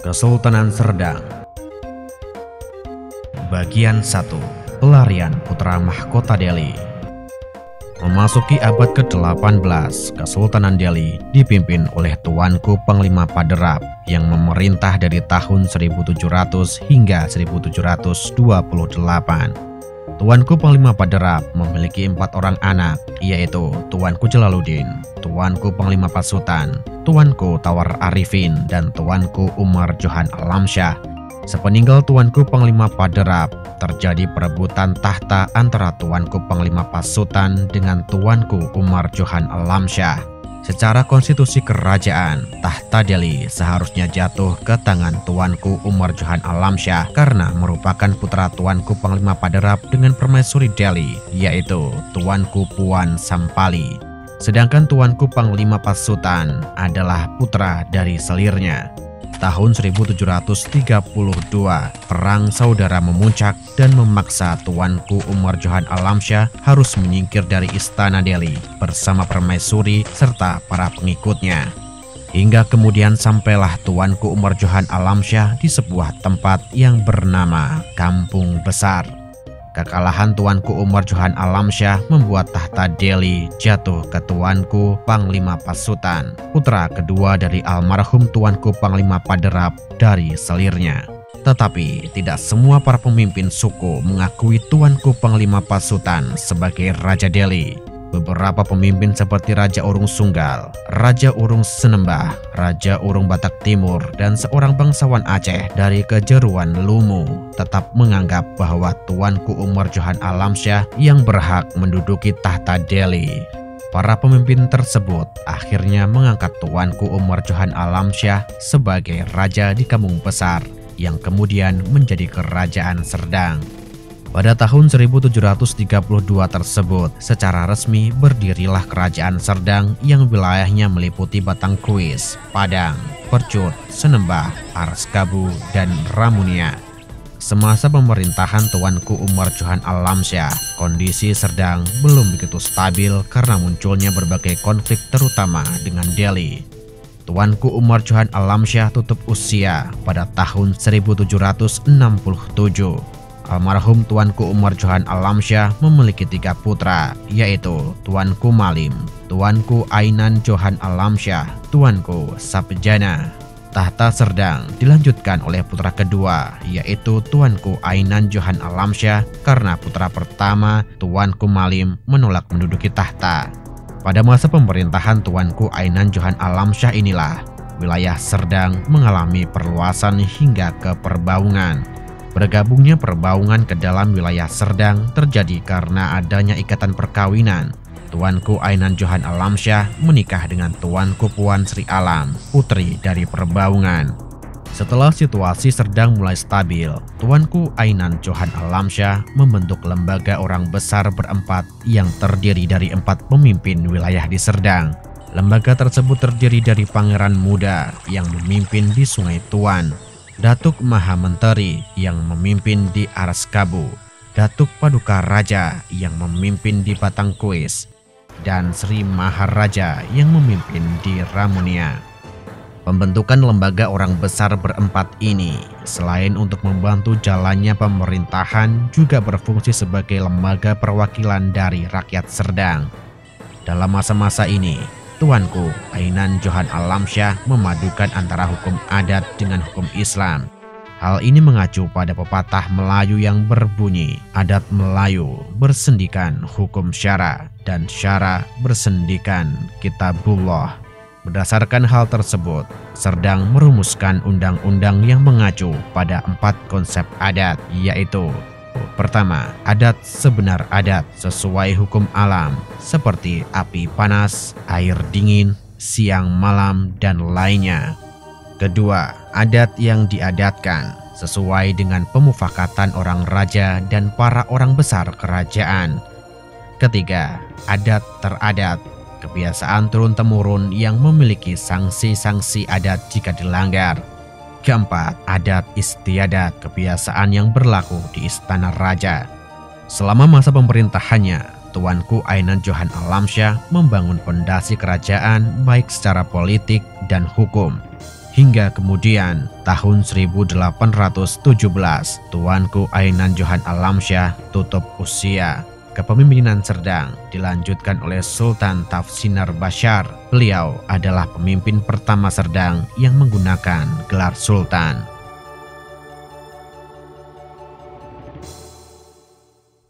Kesultanan Serdang. Bagian 1. Pelarian Putra Mahkota Delhi. Memasuki abad ke-18, Kesultanan Delhi dipimpin oleh Tuanku Panglima Paderap yang memerintah dari tahun 1700 hingga 1728. Tuanku Panglima Paderap memiliki 4 orang anak, yaitu Tuanku Jalaluddin, Tuanku Panglima Pasutan, Tuanku Tawar Arifin, dan Tuanku Umar Johan Alamsyah. Sepeninggal Tuanku Panglima Paderap, terjadi perebutan tahta antara Tuanku Panglima Pasutan dengan Tuanku Umar Johan Alamsyah. Secara konstitusi kerajaan, tahta Delhi seharusnya jatuh ke tangan Tuanku Umar Johan Alamsyah karena merupakan putra Tuanku Panglima Paderap dengan permaisuri Delhi, yaitu Tuanku Puan Sampali. Sedangkan Tuanku Panglima Pasutan adalah putra dari selirnya. Tahun 1732, perang saudara memuncak dan memaksa Tuanku Umar Johan Alamsyah harus menyingkir dari istana Delhi bersama permaisuri serta para pengikutnya. Hingga kemudian sampailah Tuanku Umar Johan Alamsyah di sebuah tempat yang bernama Kampung Besar. Kekalahan Tuanku Umar Johan Alamsyah membuat tahta Delhi jatuh ke Tuanku Panglima Pasutan, putra kedua dari almarhum Tuanku Panglima Paderap dari selirnya. Tetapi tidak semua para pemimpin suku mengakui Tuanku Panglima Pasutan sebagai Raja Delhi. Beberapa pemimpin seperti Raja Urung Sunggal, Raja Urung Senembah, Raja Urung Batak Timur, dan seorang bangsawan Aceh dari kejeruan Lumu tetap menganggap bahwa Tuanku Umar Johan Alamsyah yang berhak menduduki tahta Delhi. Para pemimpin tersebut akhirnya mengangkat Tuanku Umar Johan Alamsyah sebagai raja di Kampung Besar yang kemudian menjadi Kerajaan Serdang. Pada tahun 1732 tersebut, secara resmi berdirilah Kerajaan Serdang yang wilayahnya meliputi Batangkuis, Padang, Percut, Senembah, Arskabu, dan Ramunia. Semasa pemerintahan Tuanku Umar Johan Alamsyah, kondisi Serdang belum begitu stabil karena munculnya berbagai konflik terutama dengan Delhi. Tuanku Umar Johan Alamsyah tutup usia pada tahun 1767. Almarhum Tuanku Umar Johan Alamsyah memiliki 3 putra, yaitu Tuanku Malim, Tuanku Ainan Johan Alamsyah, Tuanku Sapjana. Tahta Serdang dilanjutkan oleh putra kedua, yaitu Tuanku Ainan Johan Alamsyah karena putra pertama, Tuanku Malim, menolak menduduki tahta. Pada masa pemerintahan Tuanku Ainan Johan Alamsyah inilah, wilayah Serdang mengalami perluasan hingga ke Perbaungan. Bergabungnya Perbaungan ke dalam wilayah Serdang terjadi karena adanya ikatan perkawinan. Tuanku Ainan Johan Alamsyah menikah dengan Tuanku Puan Sri Alam, putri dari Perbaungan. Setelah situasi Serdang mulai stabil, Tuanku Ainan Johan Alamsyah membentuk lembaga orang besar berempat yang terdiri dari 4 pemimpin wilayah di Serdang. Lembaga tersebut terdiri dari Pangeran Muda yang memimpin di Sungai Tuan, Datuk Maha Menteri yang memimpin di Arskabu, Datuk Paduka Raja yang memimpin di Batangkuis, dan Sri Maharaja yang memimpin di Ramunia. Pembentukan lembaga orang besar berempat ini selain untuk membantu jalannya pemerintahan juga berfungsi sebagai lembaga perwakilan dari rakyat Serdang. Dalam masa-masa ini, Tuanku Ainan Johan Alamsyah memadukan antara hukum adat dengan hukum Islam. Hal ini mengacu pada pepatah Melayu yang berbunyi, adat Melayu bersendikan hukum syara dan syara bersendikan kitabullah. Berdasarkan hal tersebut, Serdang merumuskan undang-undang yang mengacu pada 4 konsep adat, yaitu: pertama, adat sebenar adat sesuai hukum alam seperti api panas, air dingin, siang malam, dan lainnya. Kedua, adat yang diadatkan sesuai dengan pemufakatan orang raja dan para orang besar kerajaan. Ketiga, adat teradat, kebiasaan turun-temurun yang memiliki sanksi-sanksi adat jika dilanggar. Keempat, adat istiadat, kebiasaan yang berlaku di istana raja. Selama masa pemerintahannya, Tuanku Ainan Johan Alamsyah membangun fondasi kerajaan baik secara politik dan hukum. Hingga kemudian tahun 1817 Tuanku Ainan Johan Alamsyah tutup usia. Kepemimpinan Serdang dilanjutkan oleh Sultan Tafsinar Bashar. Beliau adalah pemimpin pertama Serdang yang menggunakan gelar Sultan.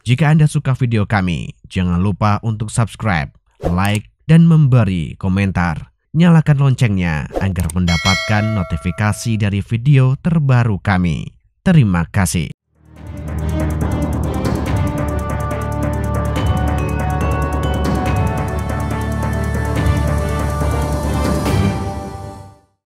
Jika Anda suka video kami, jangan lupa untuk subscribe, like, dan memberi komentar. Nyalakan loncengnya agar mendapatkan notifikasi dari video terbaru kami. Terima kasih.